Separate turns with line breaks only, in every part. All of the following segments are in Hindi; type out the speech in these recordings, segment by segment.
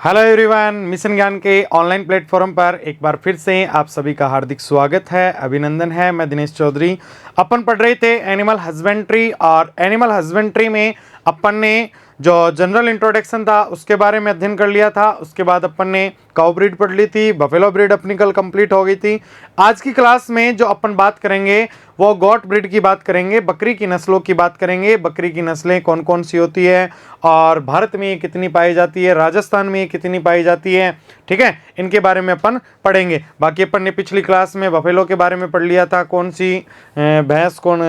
हेलो एवरीवन, मिशन ज्ञान के ऑनलाइन प्लेटफॉर्म पर एक बार फिर से आप सभी का हार्दिक स्वागत है, अभिनंदन है। मैं दिनेश चौधरी। अपन पढ़ रहे थे एनिमल हस्बेंड्री और एनिमल हस्बेंड्री में अपन ने जो जनरल इंट्रोडक्शन था उसके बारे में अध्ययन कर लिया था। उसके बाद अपन ने काउ ब्रीड पढ़ ली थी, बफेलो ब्रीड अपनी कल कंप्लीट हो गई थी। आज की क्लास में जो अपन बात करेंगे वो गॉट ब्रीड की बात करेंगे, बकरी की नस्लों की बात करेंगे। बकरी की नस्लें कौन कौन सी होती है और भारत में ये कितनी पाई जाती है, राजस्थान में ये कितनी पाई जाती है, ठीक है, इनके बारे में अपन पढ़ेंगे। बाकी अपन ने पिछली क्लास में बफेलो के बारे में पढ़ लिया था, कौन सी भैंस कौन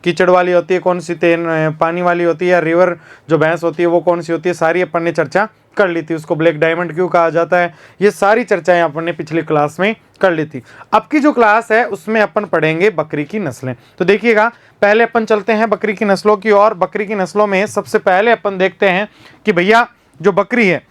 कीचड़ वाली होती है, कौन सी पानी वाली होती है, रिवर जो भैंस होती है वो कौन सी होती है, सारी अपन ने चर्चा कर ली थी। उसको ब्लैक डायमंड क्यों कहा जाता है, ये सारी चर्चाएं अपन ने पिछली क्लास में कर ली थी। अब की जो क्लास है उसमें अपन पढ़ेंगे बकरी की नस्लें। तो देखिएगा, पहले अपन चलते हैं बकरी की नस्लों की ओर। बकरी की नस्लों में सबसे पहले अपन देखते हैं कि भैया जो बकरी है,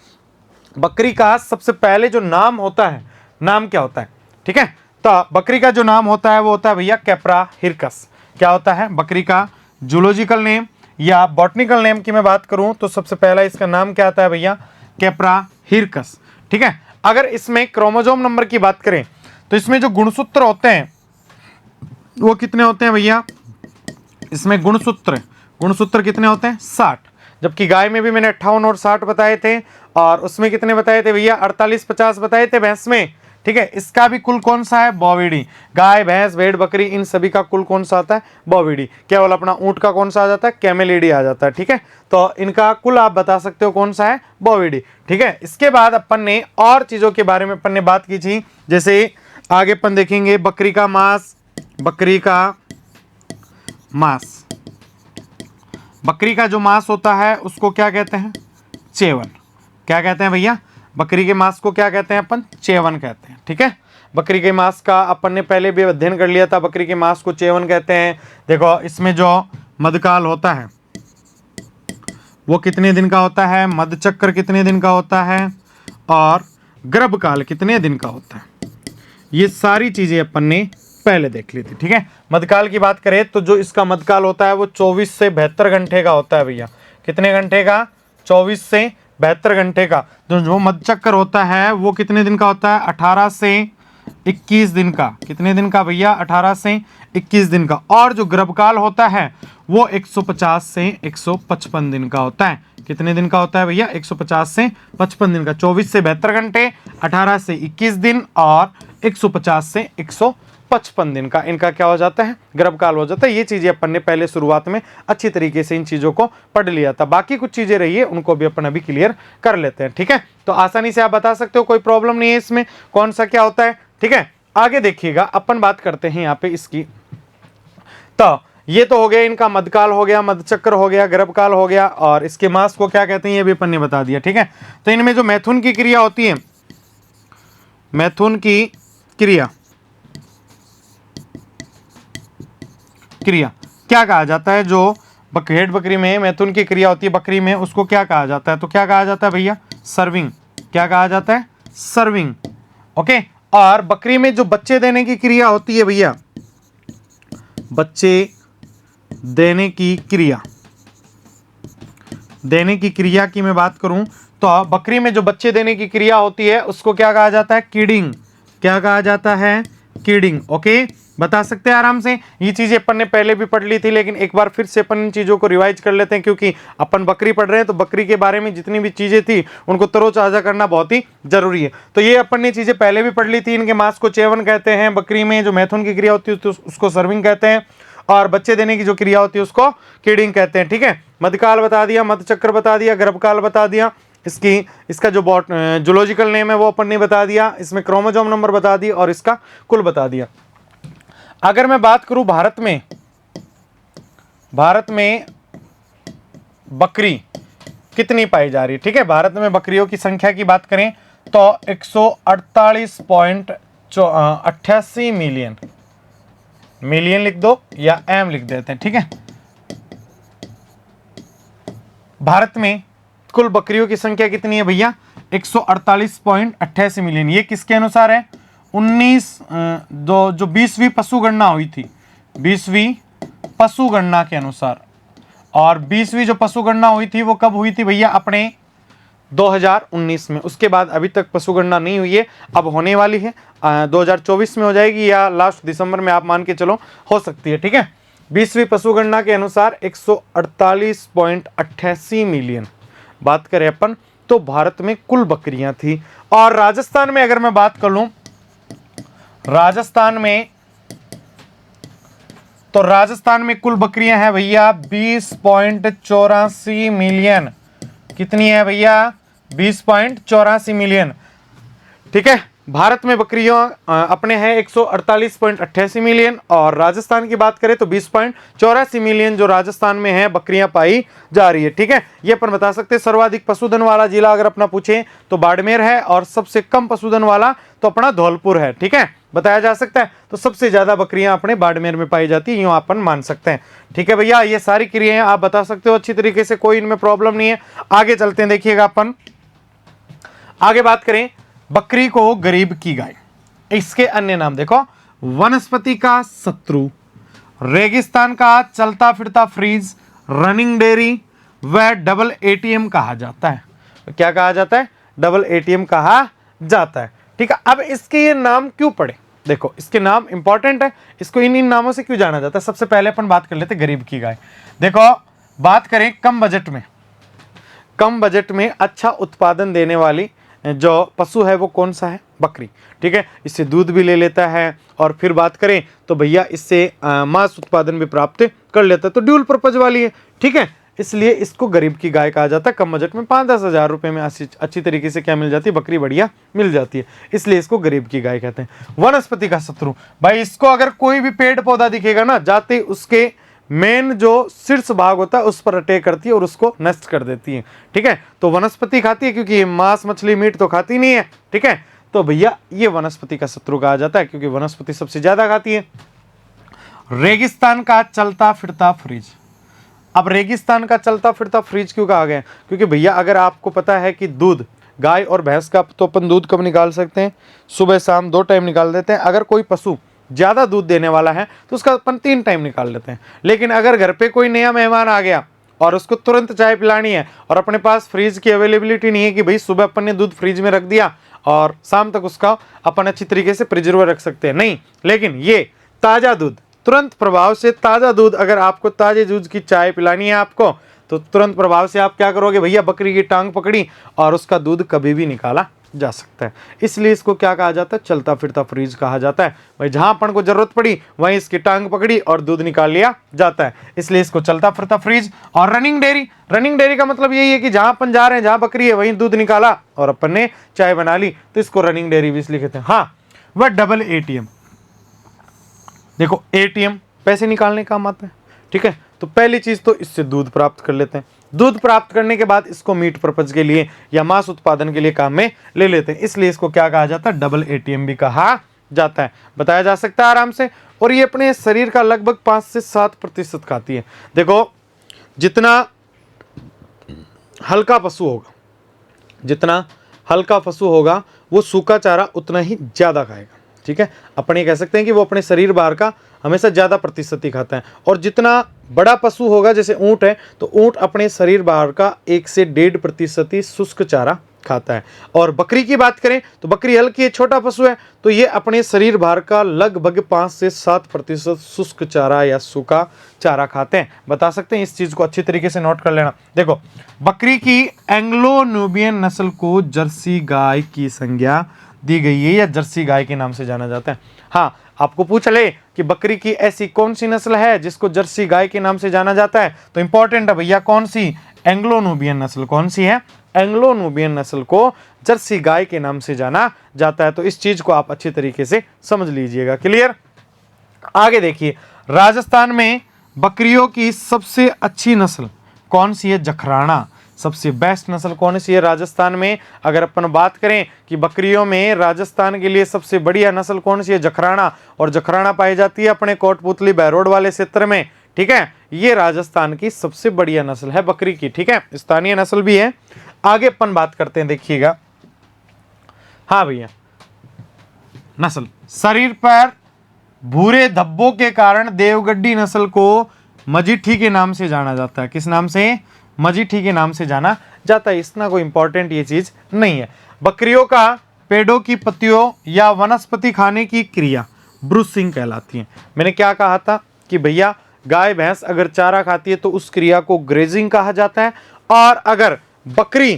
बकरी का सबसे पहले जो नाम होता है, नाम क्या होता है, ठीक है। तो बकरी का जो नाम होता है वो होता है भैया कैप्रा हिरकस। क्या होता है बकरी का जूलॉजिकल नेम या बॉटनिकल नेम की मैं बात करूं तो सबसे पहला इसका नाम क्या आता है भैया, कैप्रा हिरकस, ठीक है। अगर इसमें क्रोमोसोम नंबर की बात करें तो इसमें जो गुणसूत्र होते हैं वो कितने होते हैं भैया, इसमें गुणसूत्र कितने होते हैं, 60। जबकि गाय में भी मैंने 58 और 60 बताए थे, और उसमें कितने बताए थे भैया, 48-50 बताए थे भैंस में, ठीक है। इसका भी कुल कौन सा है, बोविडी। गाय भैंस भेड़ बकरी इन सभी का कुल कौन सा आता है, बोविडी। केवल अपना ऊंट का कौन सा आ जाता है, कैमेलिडी आ जाता है, ठीक है। तो इनका कुल आप बता सकते हो कौन सा है, बोविडी, ठीक है। इसके बाद अपन ने और चीजों के बारे में अपन ने बात की थी, जैसे आगे अपन देखेंगे बकरी का मांस। बकरी का जो मांस होता है उसको क्या कहते हैं, चेवन। क्या कहते हैं भैया, बकरी के मांस को क्या कहते हैं अपन, चेवन कहते हैं, ठीक है। बकरी के मांस का अपन ने पहले भी अध्ययन कर लिया था, बकरी के मांस को चेवन कहते हैं। देखो इसमें जो मधकाल होता है वो कितने दिन का होता है, मधचक्र कितने दिन का होता है, और गर्भकाल कितने दिन का होता है, ये सारी चीजें अपन ने पहले देख ली थी, ठीक है। मधकाल की बात करें तो जो इसका मधकाल होता है वो 24 से 72 घंटे का होता है भैया। कितने घंटे का, 24 से 72 घंटे का। तो जो मधचक्र होता है वो कितने दिन का होता है, 18 से 21 दिन का। कितने दिन का भैया, 18 से 21 दिन का। और जो गर्भकाल होता है वो 150 से 155 दिन का होता है। कितने दिन का होता है भैया, 150 से 55 दिन का। 24 से 72 घंटे, 18 से 21 दिन और 150 से 155 दिन का इनका क्या हो जाता है, गर्भकाल हो जाता है। ये चीजें अपन ने पहले शुरुआत में अच्छी तरीके से इन चीजों को पढ़ लिया था। बाकी कुछ चीजें रही है उनको भी अपन अभी क्लियर कर लेते हैं, ठीक है। तो आसानी से आप बता सकते हो, कोई प्रॉब्लम नहीं है इसमें, कौन सा क्या होता है, ठीक है। आगे देखिएगा, अपन बात करते हैं यहाँ पे इसकी। तो ये तो हो गया इनका मधकाल हो गया, मधचक्र हो गया, गर्भकाल हो गया, और इसके मांस को क्या कहते हैं ये भी अपन ने बता दिया, ठीक है। तो इनमें जो मैथुन की क्रिया होती है, मैथुन की क्रिया क्या कहा जाता है, जो भेड़ बकरी में मैथुन की क्रिया होती है बकरी में, उसको क्या कहा जाता है, तो क्या कहा जाता है भैया, सर्विंग। क्या कहा जाता है, सर्विंग, ओके। और बकरी में जो बच्चे देने की क्रिया होती है भैया, बच्चे देने की क्रिया की मैं बात करूं तो बकरी में जो बच्चे देने की क्रिया होती है उसको क्या कहा जाता है, कीडिंग। क्या कहा जाता है, कीडिंग, ओके। बता सकते हैं आराम से। ये चीजें अपन ने पहले भी पढ़ ली थी, लेकिन एक बार फिर से अपन इन चीजों को रिवाइज कर लेते हैं, क्योंकि अपन बकरी पढ़ रहे हैं तो बकरी के बारे में जितनी भी चीजें थी उनको तरोताजा करना बहुत ही जरूरी है। तो ये अपन ने चीजें पहले भी पढ़ ली थी। इनके मांस को चेवन कहते हैं, बकरी में जो मैथुन की क्रिया होती है तो उसको सर्विंग कहते हैं, और बच्चे देने की जो क्रिया होती है उसको कीडिंग कहते हैं, ठीक है। मधकाल बता दिया, मधचक्र बता दिया, गर्भकाल बता दिया, इसका जो जूलॉजिकल नेम है वो अपन ने बता दिया, इसमें क्रोमोसोम नंबर बता दिया, और इसका कुल बता दिया। अगर मैं बात करूं भारत में बकरी कितनी पाई जा रही है, ठीक है। भारत में बकरियों की संख्या की बात करें तो 148.88 मिलियन, मिलियन लिख दो या एम लिख देते हैं, ठीक है। भारत में कुल बकरियों की संख्या कितनी है भैया, 148.88 मिलियन। ये किसके अनुसार है, 20वीं पशु गणना हुई थी, 20वीं पशु गणना के अनुसार। और 20वीं जो पशु गणना हुई थी वो कब हुई थी भैया, अपने 2019 में। उसके बाद अभी तक पशुगणना नहीं हुई है, अब होने वाली है। 2024 में हो जाएगी या लास्ट दिसंबर में आप मान के चलो, हो सकती है। ठीक है, 20वीं पशुगणना के अनुसार 148.88 मिलियन बात करें अपन तो भारत में कुल बकरियां थी। और राजस्थान में अगर मैं बात कर लूं, राजस्थान में कुल बकरियां हैं भैया 20.84 मिलियन। कितनी है भैया? 20.84 मिलियन। ठीक है, भारत में बकरियां अपने हैं 148.88 मिलियन, और राजस्थान की बात करें तो 20.84 मिलियन जो राजस्थान में है बकरियां पाई जा रही है। ठीक है, ये अपन बता सकते हैं। सर्वाधिक पशुधन वाला जिला अगर अपना पूछे तो बाड़मेर है, और सबसे कम पशुधन वाला तो अपना धौलपुर है। ठीक है, बताया जा सकता है। तो सबसे ज्यादा बकरियां अपने बाड़मेर में पाई जाती है, यूं अपन मान सकते हैं। ठीक है भैया, ये सारी क्रियाएं आप बता सकते हो अच्छी तरीके से, कोई इनमें प्रॉब्लम नहीं है। आगे चलते हैं, देखिएगा अपन आगे बात करें। बकरी को गरीब की गाय, इसके अन्य नाम देखो, वनस्पति का शत्रु, रेगिस्तान का चलता फिरता फ्रीज, रनिंग डेयरी व डबल एटीएम कहा जाता है। क्या कहा जाता है? डबल एटीएम कहा जाता है। ठीक है, अब इसके ये नाम क्यों पड़े? देखो, इसके नाम इंपॉर्टेंट है, इसको इन नामों से क्यों जाना जाता है। सबसे पहले अपन बात कर लेते गरीब की गाय। देखो, बात करें कम बजट में अच्छा उत्पादन देने वाली जो पशु है वो कौन सा है? बकरी। ठीक है, इससे दूध भी ले लेता है, और फिर बात करें तो भैया इससे मांस उत्पादन भी प्राप्त कर लेता है, तो ड्यूल पर्पज वाली है। ठीक है, इसलिए इसको गरीब की गाय कहा जाता है। कम बजट में 5-10 हज़ार रुपए में अच्छी तरीके से क्या मिल जाती है? बकरी बढ़िया मिल जाती है, इसलिए इसको गरीब की गाय कहते हैं। वनस्पति का शत्रु, भाई इसको अगर कोई भी पेड़ पौधा दिखेगा ना, जाते उसके मेन जो शीर्ष भाग होता है उस पर अटैक करती है और उसको नष्ट कर देती है। ठीक है, तो वनस्पति खाती है, क्योंकि ये मांस मछली मीट तो खाती नहीं है। ठीक है, तो भैया ये वनस्पति का शत्रु कहा जाता है, क्योंकि वनस्पति सबसे ज्यादा खाती है। रेगिस्तान का चलता फिरता फ्रिज। अब रेगिस्तान का चलता फिरता फ्रिज क्यों कहा गया? क्योंकि भैया अगर आपको पता है कि दूध, गाय और भैंस का तो अपन दूध कब निकाल सकते हैं? सुबह शाम 2 टाइम निकाल देते हैं। अगर कोई पशु ज्यादा दूध देने वाला है तो उसका अपन 3 टाइम निकाल लेते हैं। लेकिन अगर घर पे कोई नया मेहमान आ गया और उसको तुरंत चाय पिलानी है, और अपने पास फ्रिज की अवेलेबिलिटी नहीं है कि भाई सुबह अपन ने दूध फ्रिज में रख दिया और शाम तक उसका अपन अच्छी तरीके से प्रिजर्वर रख सकते हैं, नहीं। लेकिन ये ताजा दूध, तुरंत प्रभाव से ताजा दूध, अगर आपको ताजे दूध की चाय पिलानी है आपको, तो तुरंत प्रभाव से आप क्या करोगे भैया? बकरी की टांग पकड़ी और उसका दूध कभी भी निकाला जा सकता है। इसलिए इसको क्या कहा जाता है? चलता फिरता फ्रिज कहा जाता है। भाई जहां अपन को जरूरत पड़ी वहीं इसकी टांग पकड़ी और दूध निकाल लिया जाता है, इसलिए इसको चलता फिरता फ्रिज। और रनिंग डेयरी का मतलब यही है कि जहां अपन जा रहे हैं, जहां बकरी है वहीं दूध निकाला और अपन ने चाय बना ली, तो इसको रनिंग डेयरी भी इसलिए कहते हैं। हाँ, वह डबल एटीएम, देखो एटीएम पैसे निकालने काम आता है। ठीक है, तो पहली चीज तो इससे दूध प्राप्त कर लेते हैं। दूध प्राप्त करने के बाद इसको मीट पर्पज के लिए या मांस उत्पादन के लिए काम में ले लेते हैं, इसलिए इसको क्या कहा जाता है? डबल एटीएम भी कहा जाता है, बताया जा सकता है आराम से। और ये अपने शरीर का लगभग 5 से 7% खाती है। देखो, जितना हल्का पशु होगा वो सूखा चारा उतना ही ज्यादा खाएगा। ठीक है, अपन ये कह सकते हैं कि वो अपने शरीर भार का हमेशा ज्यादा प्रतिशत ही खाता है। और जितना बड़ा पशु होगा, जैसे ऊंट है, तो ऊंट अपने शरीर भार का 1 से 1.5% ही शुष्क चारा खाता है। और बकरी की बात करें तो बकरी हल्की है, छोटा पशु है, तो ये अपने शरीर भार का लगभग 5 से 7% शुष्क चारा या सूखा चारा खाते हैं। बता सकते हैं, इस चीज को अच्छी तरीके से नोट कर लेना। देखो, बकरी की एंग्लो न्यूबियन नस्ल को जर्सी गाय की संज्ञा दी गई है, या जर्सी गाय के नाम से जाना जाता है। हाँ, आपको पूछ ले कि बकरी की ऐसी कौन सी नस्ल है जिसको जर्सी गाय के नाम से जाना जाता है, तो इंपॉर्टेंट है भैया, कौन सी? एंग्लो न्यूबियन नस्ल। कौन सी है? एंग्लो न्यूबियन नस्ल को जर्सी गाय के नाम से जाना जाता है। तो इस चीज को आप अच्छी तरीके से समझ लीजिएगा। क्लियर? आगे देखिए, राजस्थान में बकरियों की सबसे अच्छी नस्ल कौन सी है? जखराना। सबसे बेस्ट नस्ल कौन सी है राजस्थान में? अगर अपन बात करें कि बकरियों में राजस्थान के लिए सबसे बढ़िया नस्ल कौन सी है? जखराना। और जखराना पाई जाती है अपने कोटपुतली बहरोड वाले क्षेत्र में। ठीक है, ये राजस्थान की सबसे बढ़िया नस्ल है बकरी की। ठीक है, स्थानीय नस्ल भी है। आगे अपन बात करते हैं, देखिएगा। हाँ भैया, नस्ल शरीर पर भूरे धब्बों के कारण देवगड्डी नस्ल को मजीठी के नाम से जाना जाता है। किस नाम से? मजीठी के नाम से जाना जाता है, इतना कोई इंपॉर्टेंट ये चीज नहीं है। बकरियों का पेड़ों की पत्तियों या वनस्पति खाने की क्रिया ब्रूसिंग कहलाती है। मैंने क्या कहा था कि भैया गाय भैंस अगर चारा खाती है तो उस क्रिया को ग्रेजिंग कहा जाता है, और अगर बकरी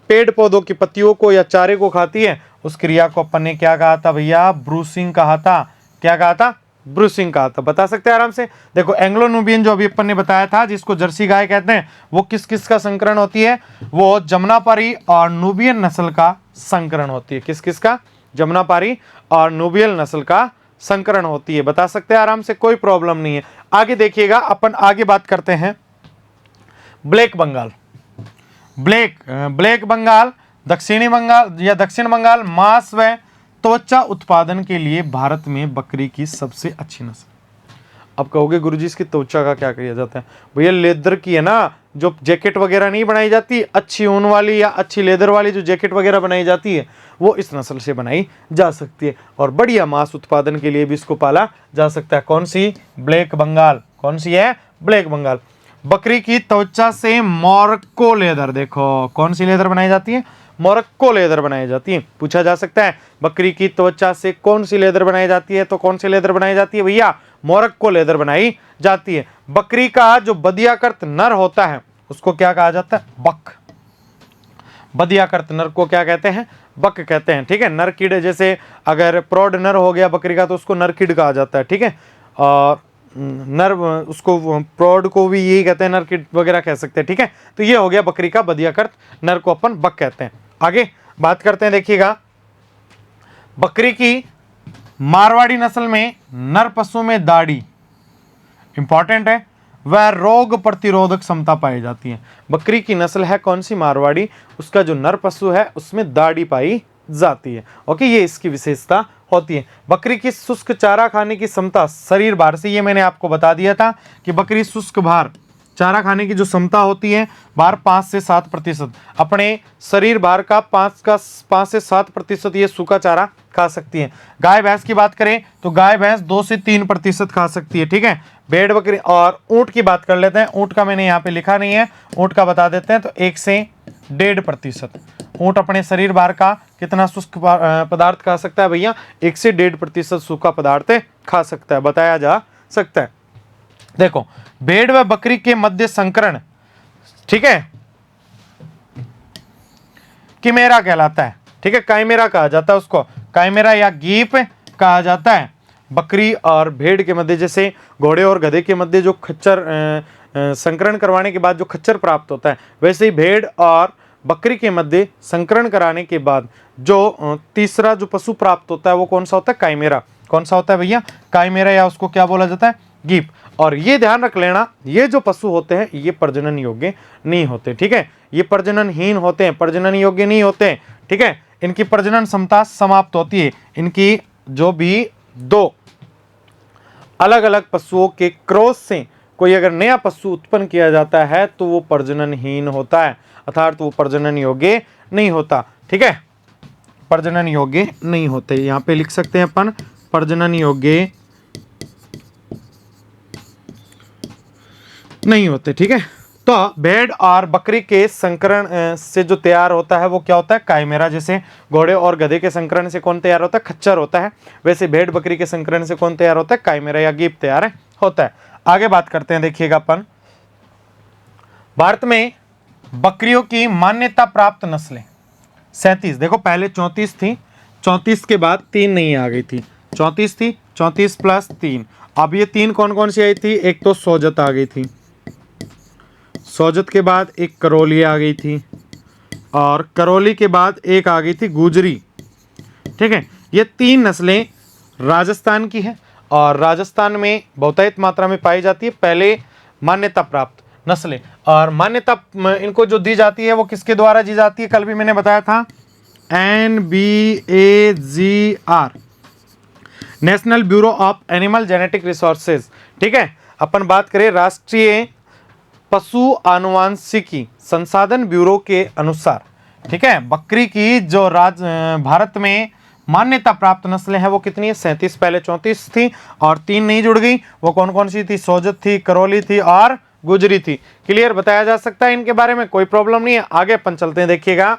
पेड़ पौधों की पत्तियों को या चारे को खाती है उस क्रिया को अपन ने क्या कहा था भैया, ब्रूसिंग कहा था। क्या कहा था? ब्रूसिंग कहा था। बता सकते हैं आराम से। देखो एंग्लो नुबियन जो अभी अपन ने बताया था, जिसको जर्सी गाय कहते हैं, वो किस किस का संकरण होती है? वो जमुनापारी और नुबियन नस्ल का संकरण होती है। किस किस का? जमुनापारी और नुबियन नस्ल का संकरण होती है। बता सकते हैं आराम से, कोई प्रॉब्लम नहीं है। आगे देखिएगा, अपन आगे बात करते हैं ब्लैक बंगाल। ब्लैक बंगाल दक्षिणी बंगाल या दक्षिण बंगाल मांस व त्वचा उत्पादन के लिए भारत में बकरी की सबसे अच्छी नस्ल। अब कहोगे गुरुजी इसकी त्वचा का क्या किया जाता है? भैया लेदर की है ना, जो जैकेट वगैरह नहीं बनाई जाती, अच्छी ऊन वाली या अच्छी लेदर वाली जो जैकेट वगैरह बनाई जाती है, वो इस नस्ल से बनाई जा सकती है, और बढ़िया मांस उत्पादन के लिए भी इसको पाला जा सकता है। कौन सी? ब्लैक बंगाल। कौन सी है? ब्लैक बंगाल। बकरी की त्वचा से मोरक्को लेदर, देखो कौन सी लेदर बनाई जाती है? मोरक्को लेदर बनाई जाती है। पूछा जा सकता है बकरी की त्वचा से कौन सी लेदर बनाई जाती है, तो कौन सी लेदर बनाई जाती है भैया? मोरक्को लेदर बनाई जाती है। बकरी का जो बदियाकृत नर होता है उसको क्या कहा जाता है? बक। बदियाकृत नर को क्या कहते हैं? बक कहते हैं। ठीक है, नरकिड, जैसे अगर प्रौढ़ नर हो गया बकरी का तो उसको नरकिड कहा जाता है। ठीक है, और नर उसको प्रौढ़ को भी यही कहते हैं, नरकिड वगैरह कह सकते हैं। ठीक है, तो ये हो गया बकरी का बदियाकृत नर को अपन बक कहते हैं। आगे बात करते हैं, देखिएगा बकरी की मारवाड़ी नस्ल में नर पशु में दाढ़ी इंपॉर्टेंट है, वह रोग प्रतिरोधक क्षमता पाई जाती है। बकरी की नस्ल है कौन सी? मारवाड़ी। उसका जो नर पशु है उसमें दाढ़ी पाई जाती है। ओके, ये इसकी विशेषता होती है। बकरी की शुष्क चारा खाने की क्षमता शरीर भार से, ये मैंने आपको बता दिया था कि बकरी शुष्क भार चारा खाने की जो क्षमता होती है भार 5 से 7%। अपने शरीर भार का 5 से 7% ये सूखा चारा खा सकती है। गाय भैंस की बात करें तो गाय भैंस 2 से 3% खा सकती है। ठीक है, भेड़ बकरी और ऊंट की बात कर लेते हैं। ऊंट का मैंने यहाँ पे लिखा नहीं है, ऊंट का बता देते हैं, तो 1 से 1.5%। ऊंट अपने शरीर भार का कितना शुष्क पदार्थ खा सकता है भैया? 1 से 1.5% सूखा पदार्थ खा सकता है, बताया जा सकता है। देखो भेड़ व बकरी के मध्य संकरण, ठीक है, किमेरा कहलाता है। ठीक है, काइमेरा कहा जाता है उसको, काइमेरा या गीप कहा जाता है। बकरी और भेड़ के मध्य, जैसे घोड़े और गधे के मध्य जो खच्चर संकरण करवाने के बाद जो खच्चर प्राप्त होता है, वैसे ही भेड़ और बकरी के मध्य संकरण कराने के बाद जो तीसरा जो पशु प्राप्त होता है वो कौन सा होता है? काइमेरा। कौन सा होता है भैया? काइमेरा, या उसको क्या बोला जाता है? गीप। और ये ध्यान रख लेना, ये जो पशु होते हैं ये प्रजनन योग्य नहीं होते। ठीक है, ये प्रजननहीन होते हैं, प्रजनन योग्य नहीं होते। ठीक है, इनकी प्रजनन क्षमता समाप्त होती है। इनकी जो भी दो अलग अलग पशुओं के क्रॉस से कोई अगर नया पशु उत्पन्न किया जाता है तो वो प्रजननहीन होता है, अर्थात वो प्रजनन योग्य नहीं होता। ठीक है, प्रजनन योग्य नहीं होते। यहाँ पे लिख सकते हैं अपन, प्रजनन योग्य नहीं होते। ठीक है, तो भेड़ और बकरी के संकरण से जो तैयार होता है वो क्या होता है? काइमेरा। जैसे घोड़े और गधे के संकरण से कौन तैयार होता है? खच्चर होता है। वैसे भेड़ बकरी के संकरण से कौन तैयार होता है? काइमेरा या गीप तैयार होता है। आगे बात करते हैं, देखिएगा अपन, भारत में बकरियों की मान्यता प्राप्त नस्लें 37। देखो पहले 34 थी, 34 के बाद 3 नहीं आ गई थी। 34 थी, 34 प्लस 3। अब ये 3 कौन कौन सी आई थी? एक तो सोजत आ गई थी, सोजत के बाद एक करौली आ गई थी, और करौली के बाद एक आ गई थी गुजरी। ठीक है, ये 3 नस्लें राजस्थान की हैं और राजस्थान में बहुतायत मात्रा में पाई जाती है। पहले मान्यता प्राप्त नस्लें, और मान्यता इनको जो दी जाती है वो किसके द्वारा दी जाती है? कल भी मैंने बताया था, NBAGR, national bureau of animal genetic resources. ठीक है, अपन बात करें राष्ट्रीय पशु आनुवांशिकी संसाधन ब्यूरो के अनुसार, ठीक है, बकरी की जो भारत में मान्यता प्राप्त नस्लें हैं वो कितनी है? 37। पहले 34 थी और 3 नहीं जुड़ गई। वो कौन कौन सी थी? सोजत थी, करौली थी और गुजरी थी। क्लियर, बताया जा सकता है इनके बारे में, कोई प्रॉब्लम नहीं है। आगे अपन चलते हैं, देखिएगा।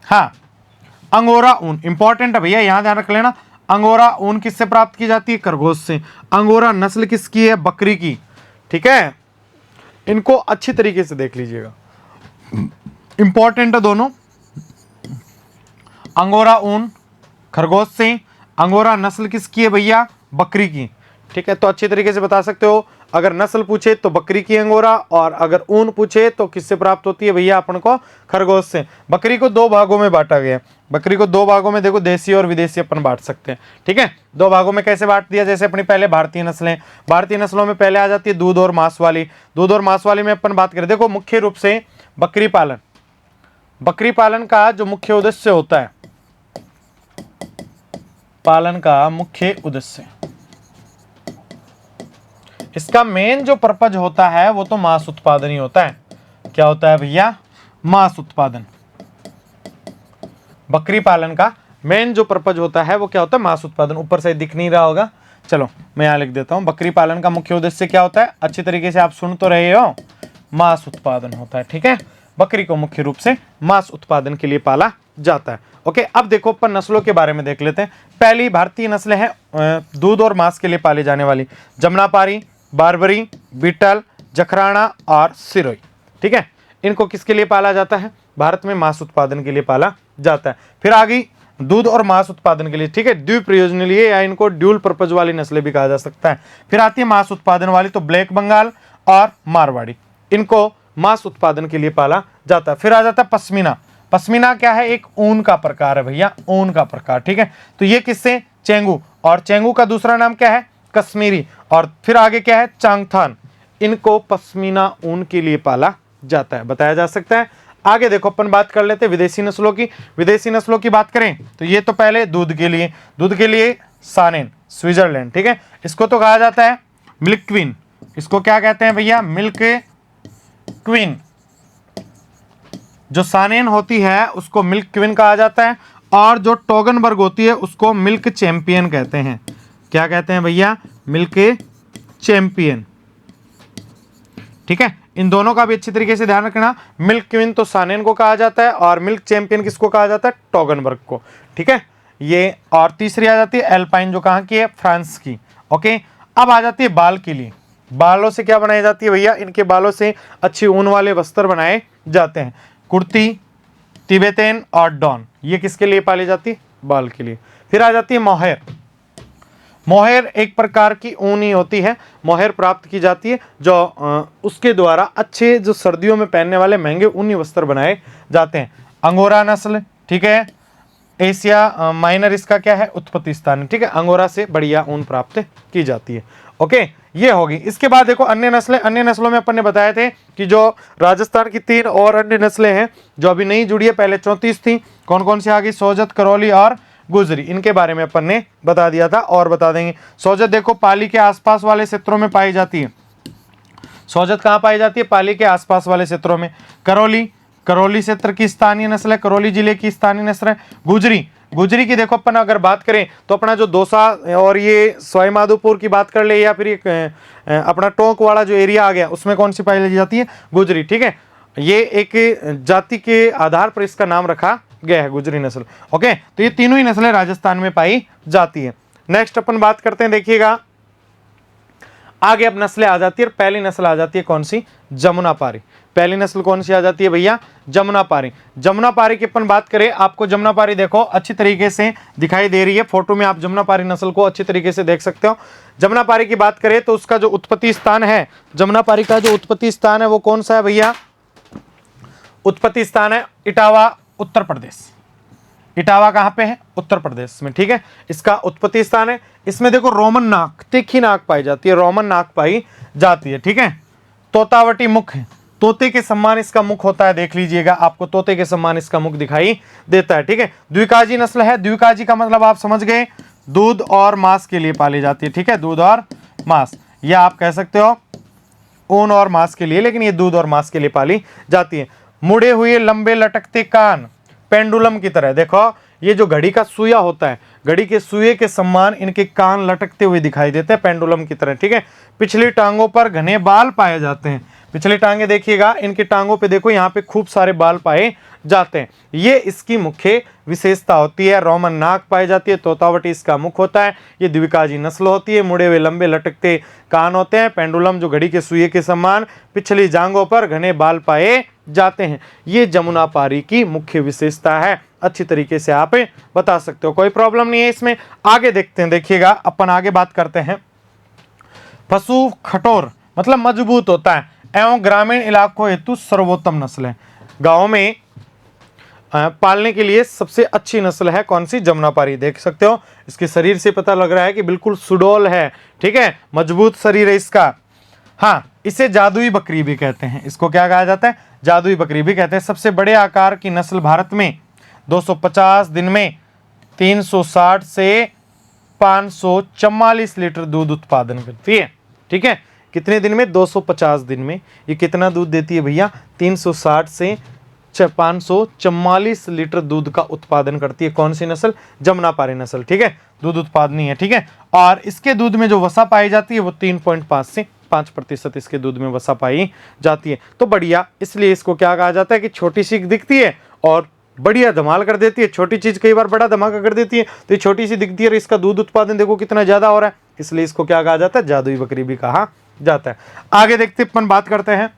हाँ, अंगोरा ऊन इंपॉर्टेंट है भैया, यहां ध्यान रख लेना। अंगोरा ऊन किससे प्राप्त की जाती है? खरगोश से। अंगोरा नस्ल किसकी है? बकरी की। ठीक है, इनको अच्छी तरीके से देख लीजिएगा, इंपॉर्टेंट है दोनों। अंगोरा ऊन खरगोश से, अंगोरा नस्ल किसकी है भैया? बकरी की। ठीक है, तो अच्छी तरीके से बता सकते हो। अगर नस्ल पूछे तो बकरी की अंगोरा, और अगर ऊन पूछे तो किससे प्राप्त होती है भैया अपन को? खरगोश से। बकरी को दो भागों में बांटा गया है। बकरी को दो भागों में देखो, देसी और विदेशी अपन बांट सकते हैं। ठीक है, दो भागों में कैसे बांट दिया? जैसे अपनी पहले भारतीय नस्लें, भारतीय नस्लों में पहले आ जाती है दूध और मांस वाली। दूध और मांस वाली में अपन बात करें, देखो मुख्य रूप से बकरी पालन, बकरी पालन का जो मुख्य उद्देश्य होता है, पालन का मुख्य उद्देश्य, इसका मेन जो पर्पज होता है वो तो मांस उत्पादन ही होता है। क्या होता है भैया? मांस उत्पादन। बकरी पालन का मेन जो पर्पज होता है वो क्या होता है? मांस उत्पादन। ऊपर से दिख नहीं रहा होगा, चलो मैं यहां लिख देता हूं। बकरी पालन का मुख्य उद्देश्य क्या होता है? अच्छी तरीके से आप सुन तो रहे हो, मांस उत्पादन होता है। ठीक है, बकरी को मुख्य रूप से मांस उत्पादन के लिए पाला जाता है। ओके, अब देखो अपन नस्लों के बारे में देख लेते हैं। पहली भारतीय नस्लें हैं दूध और मांस के लिए पाली जाने वाली, जमुनापारी, बारबरी, बीटल, जखराना और सिरोही। ठीक है, इनको किसके लिए पाला जाता है? भारत में मांस उत्पादन के लिए पाला जाता है। फिर आ गई दूध और मांस उत्पादन के लिए, ठीक है, द्विप्रयोजनीय या इनको ड्यूल पर्पज वाली नस्लें भी कहा जा सकता है। फिर आती है मांस उत्पादन वाली, तो ब्लैक बंगाल और मारवाड़ी, इनको मांस उत्पादन के लिए पाला जाता है। फिर आ जाता है पश्मीना। पश्मीना क्या है? एक ऊन का प्रकार है भैया, ऊन का प्रकार। ठीक है, तो ये किससे? चेंगू, और चेंगू का दूसरा नाम क्या है? कश्मीरी। और फिर आगे क्या है? चांगथान। इनको पश्मीना ऊन के लिए पाला जाता है, बताया जा सकता है। आगे देखो अपन बात कर लेते हैं विदेशी नस्लों की। विदेशी नस्लों की बात करें तो ये तो पहले दूध के लिए, दूध के लिए सानेन, स्विट्जरलैंड। ठीक है, इसको तो कहा जाता है मिल्क क्वीन। इसको क्या कहते हैं भैया? Milk queen. जो सानेन होती है उसको मिल्क क्वीन कहा जाता है, और जो टोगनबर्ग होती है उसको मिल्क चैंपियन कहते हैं। क्या कहते हैं भैया? Milk champion. ठीक है, इन दोनों का भी अच्छी तरीके से ध्यान रखना। मिल्क क्वीन तो सानेन को कहा जाता है, और मिल्क चैंपियन किसको कहा जाता है? टोगनबर्ग को। ठीक है, ये। और तीसरी आ जाती है एल्पाइन, जो कहाँ की है? फ्रांस की। ओके, अब आ जाती है बाल के लिए। बालों से क्या बनाई जाती है भैया? इनके बालों से अच्छी ऊन वाले वस्त्र बनाए जाते हैं। कुर्ती, तिब्बतन और डॉन, ये किसके लिए पाली जाती है? बाल के लिए। फिर आ जाती है मोहेर। मोहेर एक प्रकार की ऊन ही होती है, मोहेर प्राप्त की जाती है, जो उसके द्वारा अच्छे जो सर्दियों में पहनने वाले महंगे ऊनी वस्त्र बनाए जाते हैं। अंगोरा नस्ल, ठीक है, एशिया माइनर इसका क्या है? उत्पत्ति स्थान। ठीक है, अंगोरा से बढ़िया ऊन प्राप्त की जाती है। ओके, ये होगी। इसके बाद देखो अन्य नस्लें। अन्य नस्लों में अपन ने बताए थे कि जो राजस्थान की 3 और अन्य नस्लें हैं जो अभी नहीं जुड़ी है, पहले 34 थी। कौन कौन सी आ गई? सोजत, करौली और गुजरी। इनके बारे में अपन ने बता दिया था और बता देंगे। सोजत देखो पाली के आसपास वाले क्षेत्रों में पाई जाती है। सोजत कहाँ पाई जाती है? पाली के आसपास वाले क्षेत्रों में। करौली, करौली क्षेत्र की स्थानीय नस्ल है, करौली जिले की स्थानीय नस्ल है। गुजरी, गुजरी की देखो अपन अगर बात करें तो अपना जो दौसा और ये सवाई माधोपुर की बात कर ले, या फिर एक अपना टोंक वाला जो एरिया आ गया, उसमें कौन सी पाई जाती है? गुजरी। ठीक है, ये एक जाति के आधार पर इसका नाम रखा गया है, गुजरी नस्ल। ओके, तो ये तीनों ही नस्लें राजस्थान में पाई जाती है। नेक्स्ट अपन बात करते हैं, देखिएगा आगे अब नस्लें आ जाती है। पहली नस्ल आ जाती है कौन सी? जमुनापारी। पहली नस्ल कौन सी आ जाती है भैया? जमुनापारी। जमुनापारी की अपन बात करें, आपको जमुनापारी देखो अच्छी तरीके से दिखाई दे रही है फोटो में, आप जमुनापारी नस्ल को अच्छी तरीके से देख सकते हो। जमुनापारी की बात करें तो उसका जो उत्पत्ति स्थान है, जमुनापारी का जो उत्पत्ति स्थान है वो कौन सा है भैया? उत्पत्ति स्थान है इटावा, उत्तर प्रदेश। इटावा कहाँ पे है? उत्तर प्रदेश में। ठीक है, इसका उत्पत्ति स्थान है। इसमें देखो रोमन नाक, तीखी नाक पाई जाती है, रोमन नाक पाई जाती है। ठीक है, तोतावटी मुख है, तोते के सम्मान इसका मुख होता है। देख लीजिएगा, आपको तोते के सम्मान इसका मुख दिखाई देता है। ठीक है, द्विकाजी नस्ल है। द्विकाजी का मतलब आप समझ गए, दूध और मांस के लिए पाली जाती है। ठीक है, दूध और मांस, या आप कह सकते हो ऊन और मांस के लिए, लेकिन ये दूध और मांस के लिए पाली जाती है। मुड़े हुए लंबे लटकते कान, पेंडुलम की तरह। देखो ये जो घड़ी का सुइया होता है, घड़ी के सुइये के समान इनके कान लटकते हुए दिखाई देते हैं, पेंडुलम की तरह। ठीक है, पिछली टांगों पर घने बाल पाए जाते हैं। पिछली टांगे देखिएगा, इनकी टांगों पे देखो यहाँ पे खूब सारे बाल पाए जाते हैं, ये इसकी मुख्य विशेषता होती है। रोमन नाक पाई जाती है, तोतावटी इसका मुख होता है, ये द्विकाजी नस्ल होती है, मुड़े हुए लंबे लटकते कान होते हैं, पेंडुलम जो घड़ी के सुइए के समान, पिछली जांघों पर घने बाल पाए जाते हैं। ये जमुनापारी की मुख्य विशेषता है, अच्छी तरीके से आप बता सकते हो, कोई प्रॉब्लम नहीं है इसमें। आगे देखते हैं, देखिएगा अपन आगे बात करते हैं। पशु खटोर मतलब मजबूत होता है एवं ग्रामीण इलाकों हेतु सर्वोत्तम नस्ल है। गाँव में पालने के लिए सबसे अच्छी नस्ल है कौन सी? जमुनापारी। देख सकते हो इसके शरीर से पता लग रहा है कि बिल्कुल सुडौल है, ठीक है, मजबूत शरीर है इसका। हाँ, इसे जादुई बकरी भी कहते हैं, इसको क्या कहा जाता है? जादुई बकरी भी कहते हैं। सबसे बड़े आकार की नस्ल भारत में 250 दिन में 360 से 544 लीटर दूध उत्पादन करती है, ठीक है। कितने दिन में? 250 दिन में ये कितना दूध देती है भैया? 360 से 544 लीटर दूध का उत्पादन करती है। कौन सी नस्ल? जमुनापारी नस्ल, ठीक है, दूध उत्पादनी है, ठीक है। और इसके दूध में जो वसा पाई जाती है वो 3.5 से 5% इसके दूध में वसा पाई जाती है। तो बढ़िया, इसलिए इसको क्या कहा जाता है कि छोटी सी दिखती है और बढ़िया धमाल कर देती है। छोटी चीज कई बार बड़ा धमाका कर देती है, तो ये छोटी सी दिखती है और इसका दूध उत्पादन देखो कितना ज्यादा हो रहा है, इसलिए इसको क्या कहा जाता है? जादुई बकरी भी कहा जाता है। आगे देखते अपन बात करते हैं।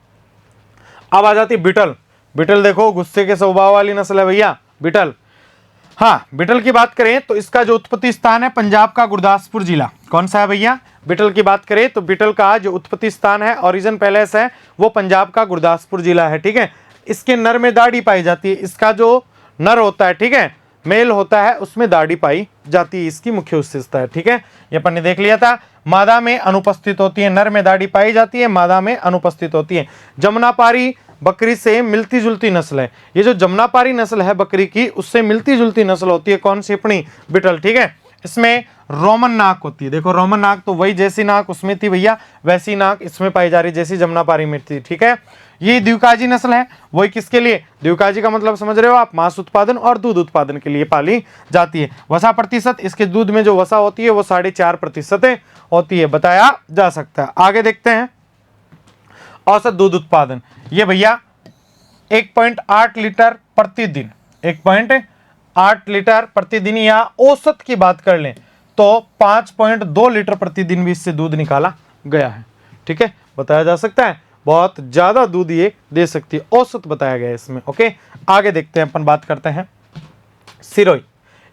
अब आ जाती है बिटल। बिटल देखो गुस्से के स्वभाव वाली नस्ल है भैया, बिटल। हाँ, बिटल की बात करें तो इसका जो उत्पत्ति स्थान है पंजाब का गुरदासपुर जिला। कौन सा है भैया? बिटल की बात करें तो बिटल का जो उत्पत्ति स्थान है, ओरिजिन पैलेस है, वो पंजाब का गुरदासपुर जिला है, ठीक है। इसके नर में दाढ़ी पाई जाती है, इसका जो नर होता है, ठीक है, मेल होता है, उसमें दाढ़ी पाई जाती है, इसकी मुख्य विशेषता है, ठीक है। ये अपन ने देख लिया था। मादा में अनुपस्थित होती है, नर में दाढ़ी पाई जाती है, मादा में अनुपस्थित होती है। जमुनापारी बकरी से मिलती जुलती नस्ल है। ये जो जमुनापारी नस्ल है बकरी की, उससे मिलती जुलती नस्ल होती है। कौन सी? अपनी बिटल, ठीक है। इसमें रोमन नाक होती है, देखो रोमन नाक तो वही जैसी नाक उसमें थी भैया, वैसी नाक इसमें पाई जा रही जैसी जमुनापारी में थी, ठीक है। ये द्विकाजी नस्ल है, वही किसके लिए? द्विकाजी का मतलब समझ रहे हो आप? मांस उत्पादन और दूध उत्पादन के लिए पाली जाती है। वसा प्रतिशत, इसके दूध में जो वसा होती है वो 4.5% होती है, बताया जा सकता है। आगे देखते हैं औसत दूध उत्पादन। ये भैया 1.8 लीटर प्रतिदिन, 1.8 लीटर प्रतिदिन, या औसत की बात कर लें तो 5.2 लीटर प्रतिदिन भी इससे दूध निकाला गया है, ठीक है, बताया जा सकता है। बहुत ज्यादा दूध ये दे सकती है, औसत बताया गया है इसमें, ओके। आगे देखते हैं, अपन बात करते हैं सिरोही।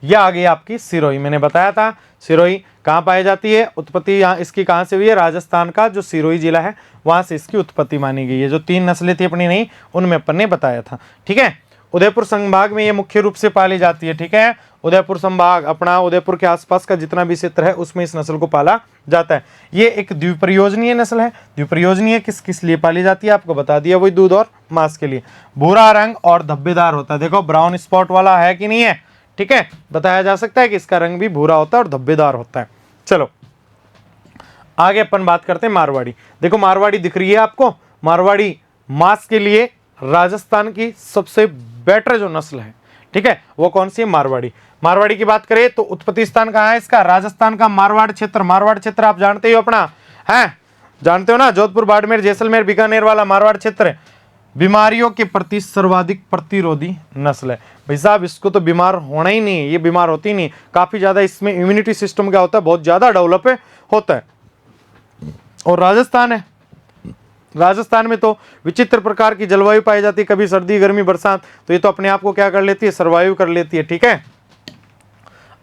यह आ गई आपकी सिरोही, मैंने बताया था सिरोही कहाँ पाई जाती है, उत्पत्ति यहाँ इसकी कहाँ से हुई है? राजस्थान का जो सिरोही जिला है वहां से इसकी उत्पत्ति मानी गई है। जो 3 नस्लें थी अपनी नहीं, उनमें अपन ने बताया था, ठीक है। उदयपुर संभाग में ये मुख्य रूप से पाली जाती है, ठीक है। उदयपुर संभाग, अपना उदयपुर के आसपास का जितना भी क्षेत्र है उसमें इस नस्ल को पाला जाता है। ये एक द्विप्रयोजनीय नस्ल है। द्विप्रयोजनीय किस किस लिए पाली जाती है आपको बता दिया, वही दूध और मांस के लिए। भूरा रंग और धब्बेदार होता है, देखो ब्राउन स्पॉट वाला है कि नहीं है, ठीक है, बताया जा सकता है कि इसका रंग भी भूरा होता है और धब्बेदार होता है। चलो आगे अपन बात करते हैं मारवाड़ी। देखो मारवाड़ी दिख रही है आपको, मारवाड़ी मांस के लिए राजस्थान की सबसे बेटर जो नस्ल है, ठीक है, वो कौन सी है? मारवाड़ी। मारवाड़ी की बात करें तो उत्पत्ति स्थान कहाँ है इसका? राजस्थान का मारवाड़ क्षेत्र। मारवाड़ क्षेत्र आप जानते ही हो अपना, है जानते हो ना, जोधपुर, बाड़मेर, जैसलमेर, बीकानेर वाला मारवाड़ क्षेत्र। बीमारियों के प्रति सर्वाधिक प्रतिरोधी नस्ल है भाई साहब, इसको तो बीमार होना ही नहीं है, ये बीमार होती नहीं, काफी ज्यादा इसमें इम्यूनिटी सिस्टम क्या होता है? बहुत ज्यादा डेवलप होता है। और राजस्थान है, राजस्थान में तो विचित्र प्रकार की जलवायु पाई जाती है, कभी सर्दी गर्मी बरसात, तो ये तो अपने आप को क्या कर लेती है? सर्वाइव कर लेती है, ठीक है।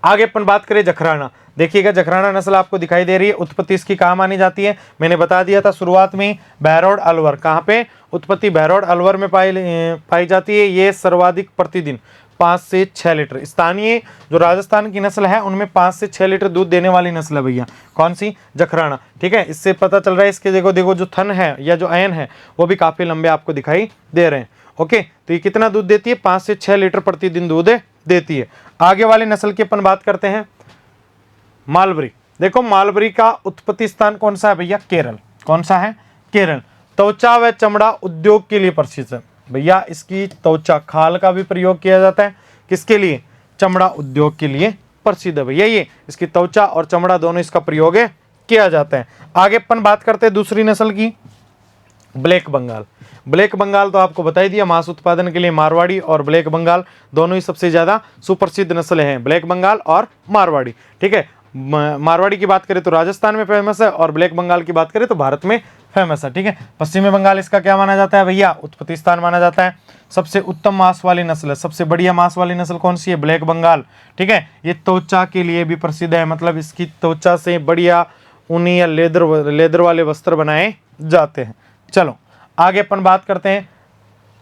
आगे अपन बात करें जखराना। देखिएगा जखराना नस्ल आपको दिखाई दे रही है, उत्पत्ति इसकी कहाँ मानी जाती है? मैंने बता दिया था शुरुआत में, बहरौड अलवर। कहाँ पे उत्पत्ति? बहरौड अलवर में पाई जाती है। ये सर्वाधिक प्रतिदिन 5 से 6 लीटर, स्थानीय जो राजस्थान की नस्ल है उनमें 5 से 6 लीटर दूध देने वाली नस्ल है भैया। कौन सी? जखराना, ठीक है। इससे पता चल रहा है इसके देखो देखो जो थन है या जो अयन है वो भी काफी लंबे आपको दिखाई दे रहे हैं, ओके। तो ये कितना दूध देती है? 5 से 6 लीटर प्रतिदिन दूध देती है। आगे वाली नस्ल की अपन बात करते हैं मालबरी। देखो मालबरी का उत्पत्ति स्थान कौन सा है भैया? केरल। कौन सा है? केरल। त्वचा व चमड़ा उद्योग के लिए प्रसिद्ध है भैया। इसकी त्वचा, खाल का भी प्रयोग किया जाता है, किसके लिए? चमड़ा उद्योग के लिए प्रसिद्ध है भैया। ये इसकी त्वचा और चमड़ा दोनों इसका प्रयोग किया जाता है। आगे अपन बात करते हैं दूसरी नस्ल की, ब्लैक बंगाल। ब्लैक बंगाल तो आपको बता ही दिया, मांस उत्पादन के लिए मारवाड़ी और ब्लैक बंगाल दोनों ही सबसे ज़्यादा सुप्रसिद्ध नस्लें हैं, ब्लैक बंगाल और मारवाड़ी। ठीक है, मारवाड़ी की बात करें तो राजस्थान में फेमस है और ब्लैक बंगाल की बात करें तो भारत में फेमस है। ठीक है, पश्चिमी बंगाल इसका क्या माना जाता है भैया, उत्पत्ति स्थान माना जाता है। सबसे उत्तम मांस वाली नस्ल है, सबसे बढ़िया मांस वाली नस्ल कौन सी है, ब्लैक बंगाल। ठीक है, ये त्वचा के लिए भी प्रसिद्ध है, मतलब इसकी त्वचा से बढ़िया ऊनी या लेदर वाले वस्त्र बनाए जाते हैं। चलो आगे अपन बात करते हैं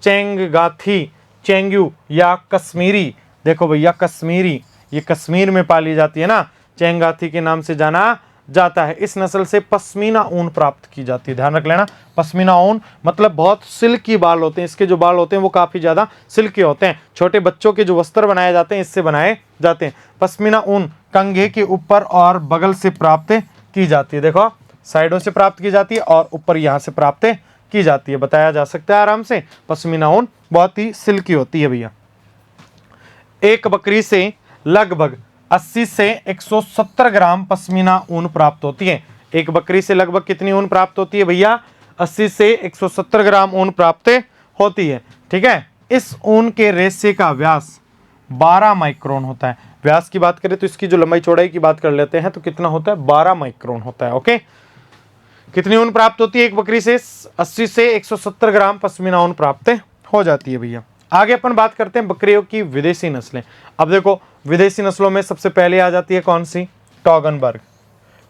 चेंगगाथी, चेंगू या कश्मीरी। देखो भैया कश्मीरी, ये कश्मीर में पाली जाती है ना, चेंगगाथी के नाम से जाना जाता है। इस नस्ल से पश्मीना ऊन प्राप्त की जाती है, ध्यान रख लेना। पश्मीना ऊन मतलब बहुत सिल्की बाल होते हैं, इसके जो बाल होते हैं वो काफ़ी ज़्यादा सिल्की होते हैं। छोटे बच्चों के जो वस्त्र बनाए जाते हैं इससे बनाए जाते हैं। पश्मीना ऊन कंघे के ऊपर और बगल से प्राप्त की जाती है, देखो साइडों से प्राप्त की जाती है और ऊपर यहाँ से प्राप्त की जाती है, बताया जा सकता है आराम से। पश्मीना ऊन बहुत ही सिल्की होती है भैया। एक बकरी से लगभग 80 से 170 ग्राम पश्मीना ऊन प्राप्त होती है। एक बकरी से लगभग कितनी ऊन प्राप्त होती है भैया, 80 से 170 ग्राम ऊन प्राप्त होती है। ठीक है, इस ऊन के रेशे का व्यास 12 माइक्रोन होता है। व्यास की बात करें तो इसकी जो लंबाई चौड़ाई की बात कर लेते हैं तो कितना होता है, 12 माइक्रोन होता है। ओके, कितनी ऊन प्राप्त होती है एक बकरी से, 80 से 170 ग्राम पश्मीना ऊन प्राप्त हो जाती है भैया। आगे अपन बात करते हैं बकरियों की विदेशी नस्लें। अब देखो विदेशी नस्लों में सबसे पहले आ जाती है कौन सी, टॉगनबर्ग।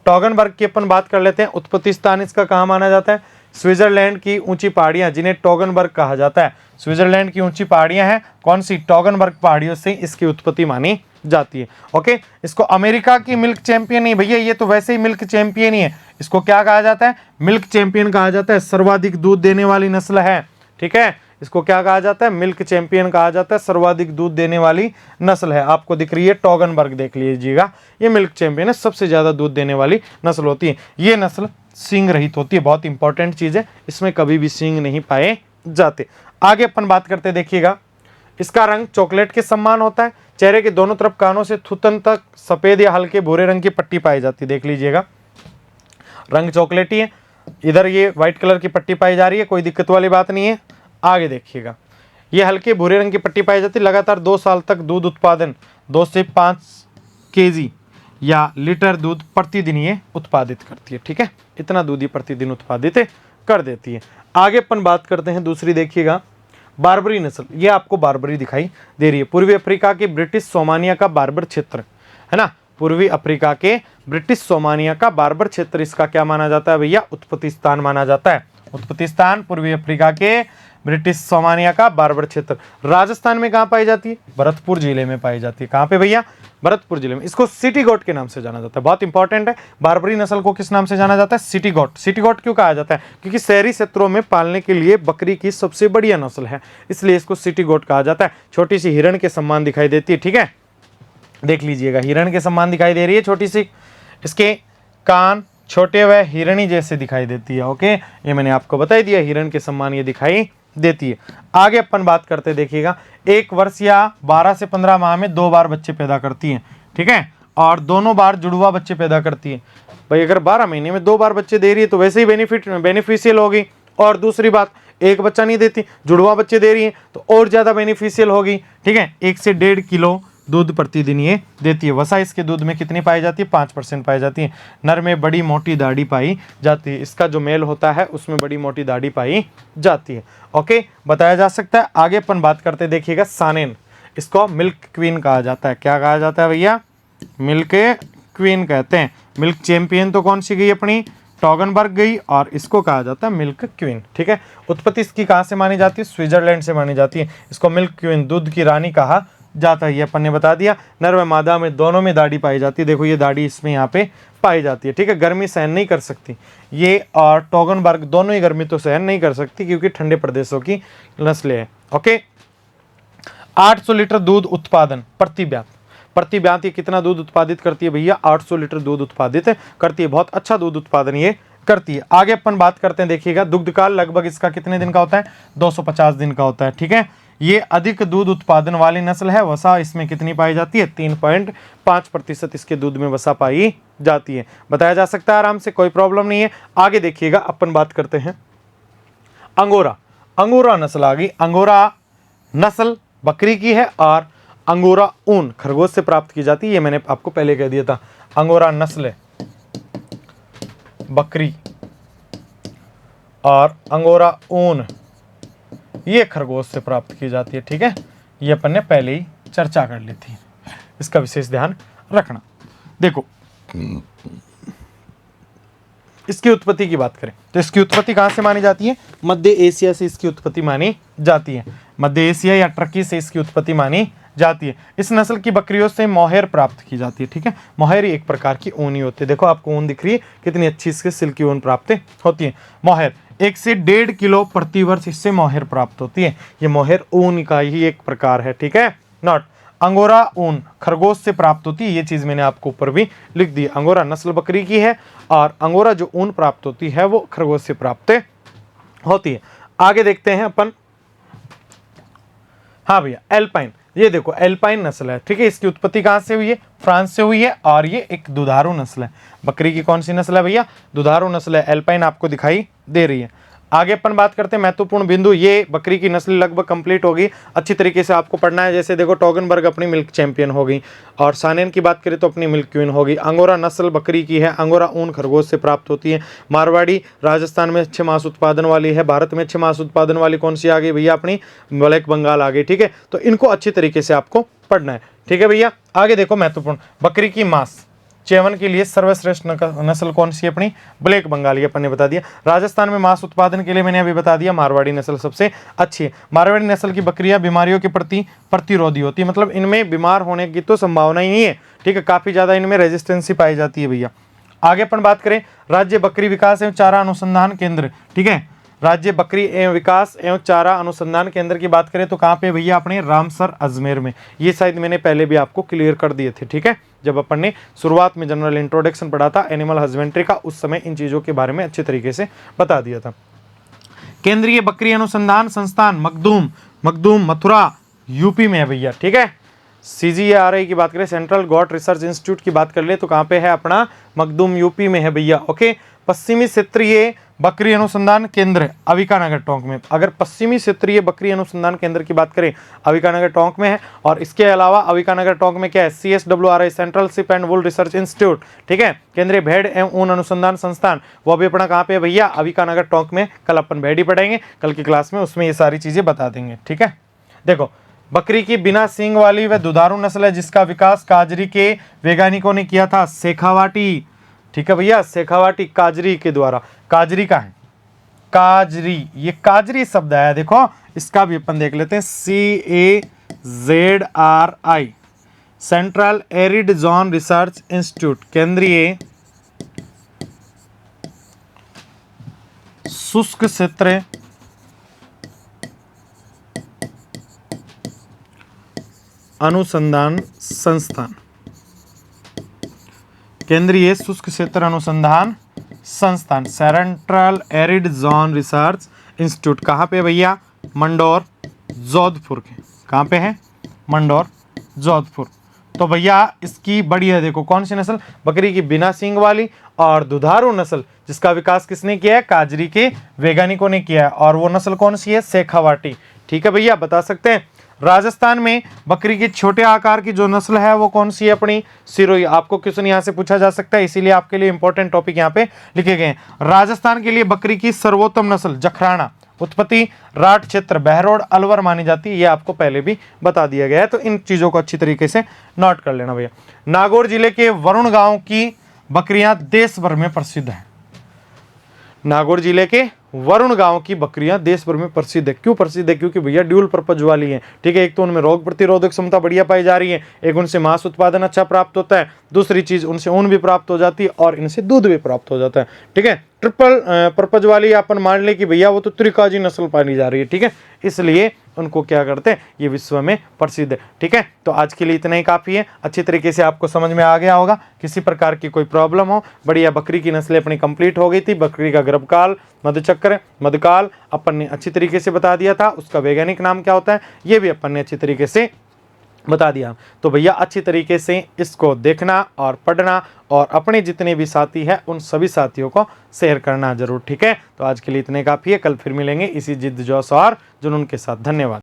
टॉगनबर्ग की अपन बात कर लेते हैं। उत्पत्ति स्थान इसका कहाँ माना जाता है, स्विट्जरलैंड की ऊंची पहाड़ियां जिन्हें टॉगनबर्ग कहा जाता है। स्विट्जरलैंड की ऊंची पहाड़ियां हैं कौन सी, टॉगनबर्ग पहाड़ियों से इसकी उत्पत्ति मानी जाती है। ओके, इसको अमेरिका की मिल्क चैंपियन नहीं भैया, ये तो वैसे ही मिल्क चैंपियन ही है। इसको क्या कहा जाता है, मिल्क चैंपियन कहा जाता है, सर्वाधिक दूध देने वाली नस्ल है। ठीक है, इसको क्या कहा जाता है, मिल्क चैंपियन कहा जाता है, सर्वाधिक दूध देने वाली नस्ल है। आपको दिख रही है टॉगनबर्ग, देख लीजिएगा, ये मिल्क चैंपियन है, सबसे ज्यादा दूध देने वाली नस्ल होती है। ये नस्ल सींग रहित होती है, बहुत इंपॉर्टेंट चीज है, इसमें कभी भी सींग नहीं पाए जाते। आगे अपन बात करते, देखिएगा इसका रंग चॉकलेट के समान होता है। चेहरे के दोनों तरफ कानों से थुतन तक सफेद या हल्के भूरे रंग की पट्टी पाई जाती है, देख लीजिएगा रंग चॉकलेटी है, इधर ये व्हाइट कलर की पट्टी पाई जा रही है, कोई दिक्कत वाली बात नहीं है। आगे देखिएगा, ये हल्के भूरे रंग की पट्टी पाई जाती है। लगातार 2 साल तक दूध उत्पादन 2 से 5 केजी या लीटर दूध प्रतिदिन ये उत्पादित करती है। ठीक है, इतना दूध ये प्रतिदिन उत्पादित कर देती है। आगे अपन बात करते हैं दूसरी, देखिएगा बार्बरी नस्ल। ये आपको बार्बरी दिखाई दे रही है, पूर्वी अफ्रीका के ब्रिटिश सोमानिया का बार्बर क्षेत्र है ना, पूर्वी अफ्रीका के ब्रिटिश सोमानिया का बार्बर क्षेत्र इसका क्या माना जाता है भैया, उत्पत्ति स्थान माना जाता है। उत्पत्ति स्थान पूर्वी अफ्रीका के ब्रिटिश सोमानिया का बार्बर क्षेत्र। राजस्थान में कहाँ पाई जाती है, भरतपुर जिले में पाई जाती है। कहाँ पे भैया, भरतपुर जिले में। इसको सिटी गोट के नाम से जाना जाता है, बहुत इंपॉर्टेंट है। बार्बरी नस्ल को किस नाम से जाना जाता है, सिटी गोट। सिटी गोट क्यों कहा जाता है, क्योंकि शहरी क्षेत्रों में पालने के लिए बकरी की सबसे बढ़िया नस्ल है, इसलिए इसको सिटी गोट कहा जाता है। छोटी सी हिरण के समान दिखाई देती है। ठीक है, देख लीजिएगा हिरण के समान दिखाई दे रही है छोटी सी, इसके कान छोटे व हिरणी जैसे दिखाई देती है। ओके, ये मैंने आपको बता ही दिया, हिरण के समान ये दिखाई देती है। आगे अपन बात करते, देखिएगा 1 वर्ष या 12 से 15 माह में 2 बार बच्चे पैदा करती है। ठीक है, और दोनों बार जुड़वा बच्चे पैदा करती है। भाई अगर 12 महीने में 2 बार बच्चे दे रही है तो वैसे ही बेनिफिशियल होगी। और दूसरी बात, एक बच्चा नहीं देती, जुड़वा बच्चे दे रही है तो और ज़्यादा बेनिफिशियल होगी। ठीक है, 1 से 1.5 किलो दूध प्रतिदिन ये देती है। वसा इसके दूध में कितनी पाई जाती है, 5% पाई जाती है। नर में बड़ी मोटी दाढ़ी पाई जाती है, इसका जो मेल होता है उसमें बड़ी मोटी दाढ़ी पाई जाती है। ओके, बताया जा सकता है। आगे अपन बात करते, देखिएगा सानेन। इसको मिल्क क्वीन कहा जाता है। क्या कहा जाता है भैया, मिल्क क्वीन कहते हैं। मिल्क चैंपियन तो कौन सी गई अपनी, टॉगनबर्ग गई, और इसको कहा जाता है मिल्क क्वीन। ठीक है, उत्पत्ति इसकी कहाँ से मानी जाती है, स्विट्जरलैंड से मानी जाती है। इसको मिल्क क्वीन, दूध की रानी कहा जाता है। ये अपन ने बता दिया। नर व मादा में दोनों में दाढ़ी पाई जाती है, देखो ये दाढ़ी इसमें यहाँ पे पाई जाती है। ठीक है, गर्मी सहन नहीं कर सकती ये, और टॉगनबर्ग दोनों ही गर्मी तो सहन नहीं कर सकती क्योंकि ठंडे प्रदेशों की नस्लें हैं। ओके, 800 लीटर दूध उत्पादन प्रति ब्यात ये कितना दूध उत्पादित करती है भैया, 800 लीटर दूध उत्पादित करती है। बहुत अच्छा दूध उत्पादन ये करती है। आगे अपन बात करते हैं, देखिएगा दुग्ध काल लगभग इसका कितने दिन का होता है, 250 दिन का होता है। ठीक है, ये अधिक दूध उत्पादन वाली नस्ल है। वसा इसमें कितनी पाई जाती है, 3.5% इसके दूध में वसा पाई जाती है। बताया जा सकता है आराम से, कोई प्रॉब्लम नहीं है। आगे देखिएगा अपन बात करते हैं अंगोरा, अंगोरा नस्ल आ गई। अंगोरा नस्ल बकरी की है और अंगोरा ऊन खरगोश से प्राप्त की जाती है, ये मैंने आपको पहले कह दिया था। अंगोरा नस्ल बकरी और अंगोरा ऊन ये खरगोश से प्राप्त की जाती है, ठीक है। ये अपन ने पहले ही चर्चा कर ली थी, इसका विशेष ध्यान रखना। देखो इसकी उत्पत्ति की बात करें तो इसकी उत्पत्ति कहाँ से मानी जाती है? मध्य एशिया से इसकी उत्पत्ति मानी जाती है। मध्य एशिया या टर्की से इसकी उत्पत्ति मानी जाती है। इस नस्ल की बकरियों से मोहर प्राप्त की जाती है, ठीक है। मोहर एक प्रकार की ऊनी होती है, देखो आपको ऊन दिख रही है, कितनी अच्छी इसके सिल्की ऊन प्राप्त होती है। मोहर 1 से 1.5 किलो प्रति वर्ष इससे मोहर प्राप्त होती है। ये मोहर ऊन का ही एक प्रकार है, ठीक है। नॉट अंगोरा ऊन खरगोश से प्राप्त होती है, ये चीज मैंने आपको ऊपर भी लिख दी। अंगोरा नस्ल बकरी की है और अंगोरा जो ऊन प्राप्त होती है वो खरगोश से प्राप्त होती है। आगे देखते हैं अपन। हाँ भैया, एल्पाइन, ये देखो एल्पाइन नस्ल है, ठीक है। इसकी उत्पत्ति कहाँ से हुई है? फ्रांस से हुई है और ये एक दुधारू नस्ल है। बकरी की कौन सी नस्ल है भैया? दुधारू नस्ल है। एल्पाइन आपको दिखाई दे रही है। आगे अपन बात करते हैं महत्वपूर्ण बिंदु। ये बकरी की नस्ल लगभग कंप्लीट होगी, अच्छी तरीके से आपको पढ़ना है। जैसे देखो टॉगनबर्ग अपनी मिल्क चैंपियन हो गई और सानेन की बात करें तो अपनी मिल्क क्वीन होगी। अंगोरा नस्ल बकरी की है, अंगोरा ऊन खरगोश से प्राप्त होती है। मारवाड़ी राजस्थान में अच्छे मांस उत्पादन वाली है। भारत में अच्छे मांस उत्पादन वाली कौन सी आ गई भैया? अपनी ब्लैक बंगाल आ गई, ठीक है। तो इनको अच्छी तरीके से आपको पढ़ना है, ठीक है भैया। आगे देखो महत्वपूर्ण, बकरी की मांस चेवन के लिए सर्वश्रेष्ठ नस्ल कौन सी है? अपनी ब्लैक बंगाली, अपन ने बता दिया। राजस्थान में मांस उत्पादन के लिए मैंने अभी बता दिया मारवाड़ी नस्ल सबसे अच्छी है। मारवाड़ी नस्ल की बकरियां बीमारियों के प्रति प्रतिरोधी होती है, मतलब इनमें बीमार होने की तो संभावना ही नहीं है, ठीक है। काफी ज्यादा इनमें रेजिस्टेंसी पाई जाती है भैया। आगे अपन बात करें राज्य बकरी विकास एवं चारा अनुसंधान केंद्र, ठीक है। राज्य बकरी एवं विकास एवं चारा अनुसंधान केंद्र की बात करें तो कहाँ पे भैया? अपने रामसर अजमेर में। ये शायद मैंने पहले भी आपको क्लियर कर दिए थे, ठीक है। जब अपन ने शुरुआत में जनरल इंट्रोडक्शन पढ़ा था एनिमल हस्बेंड्री का, उस समय इन चीजों के बारे में अच्छे तरीके से बता दिया था। केंद्रीय बकरी अनुसंधान संस्थान मखदूम मथुरा यूपी में है भैया, ठीक है। CGRI की बात करें, सेंट्रल गॉट रिसर्च इंस्टीट्यूट की बात कर ले तो कहाँ पे है? अपना मखदूम यूपी में है भैया, ओके। पश्चिमी क्षेत्रीय बकरी अनुसंधान केंद्र अविकानगर टोंक में। अगर पश्चिमी क्षेत्रीय बकरी अनुसंधान केंद्र की बात करें अविकानगर टोंक में है। और इसके अलावा अविकानगर टोंक में क्या है? CSWRI central sheep and wool research institute, ठीक है। केंद्रीय भेड़ एवं ऊन अनुसंधान संस्थान, वो भी अपना कहाँ पे है भैया? अविकानगर टोंक में। कल अपन भेड़ ही पढ़ेंगे कल की क्लास में, उसमें ये सारी चीजें बता देंगे, ठीक है। देखो बकरी की बिना सींग वाली व दुधारू नस्ल है जिसका विकास काजरी के वैज्ञानिकों ने किया था, शेखावाटी, ठीक है भैया। शेखावाटी काजरी के द्वारा। काजरी का है काजरी, ये काजरी शब्द आया, देखो इसका भी अपन देख लेते हैं। CAZRI central arid zone research institute, केंद्रीय शुष्क क्षेत्र अनुसंधान संस्थान, केंद्रीय शुष्क क्षेत्र अनुसंधान संस्थान, central arid zone research institute. कहाँ पे भैया? मंडौर जोधपुर के। कहाँ पे है? मंडौर जोधपुर। तो भैया इसकी बढ़िया देखो कौन सी नस्ल? बकरी की बिना सींग वाली और दुधारू नस्ल जिसका विकास किसने किया है? काजरी के वैज्ञानिकों ने किया है। और वो नस्ल कौन सी है? शेखावाटी, ठीक है भैया। बता सकते हैं राजस्थान में बकरी की छोटे आकार की जो नस्ल है वो कौन सी है? अपनी सिरोही। आपको क्वेश्चन यहाँ से पूछा जा सकता है, इसीलिए आपके लिए इंपॉर्टेंट टॉपिक यहाँ पे लिखे गए हैं। राजस्थान के लिए बकरी की सर्वोत्तम नस्ल जखराना, उत्पत्ति राठ क्षेत्र बहरोड अलवर मानी जाती है, ये आपको पहले भी बता दिया गया है। तो इन चीजों को अच्छी तरीके से नोट कर लेना भैया। नागौर जिले के वरुण गांव की बकरियां देश भर में प्रसिद्ध है। नागौर जिले के वरुण गांव की बकरियां देश भर में प्रसिद्ध है। क्यों प्रसिद्ध है? क्योंकि भैया ड्यूल पर्पज वाली हैं, ठीक है। एक तो उनमें रोग प्रतिरोधक क्षमता बढ़िया पाई जा रही है, एक उनसे मांस उत्पादन अच्छा प्राप्त होता है, दूसरी चीज उनसे ऊन भी प्राप्त हो जाती है और इनसे दूध भी प्राप्त हो जाता है, ठीक है। ट्रिपल पर्पज वाली अपन मान ले कि भैया वो तो त्रिकाजी नस्ल पाली जा रही है, ठीक है। इसलिए उनको क्या करते हैं? ये विश्व में प्रसिद्ध है, ठीक है। तो आज के लिए इतना ही काफ़ी है। अच्छी तरीके से आपको समझ में आ गया होगा। किसी प्रकार की कोई प्रॉब्लम हो, बढ़िया बकरी की नस्लें अपनी कंप्लीट हो गई थी। बकरी का गर्भकाल, मधुचक्र, मधुकाल अपन ने अच्छी तरीके से बता दिया था। उसका वैज्ञानिक नाम क्या होता है ये भी अपन ने अच्छी तरीके से बता दिया। तो भैया अच्छी तरीके से इसको देखना और पढ़ना और अपने जितने भी साथी हैं उन सभी साथियों को शेयर करना ज़रूर, ठीक है। तो आज के लिए इतने काफ़ी है, कल फिर मिलेंगे इसी जिद्द जोश और जुनून के साथ। धन्यवाद।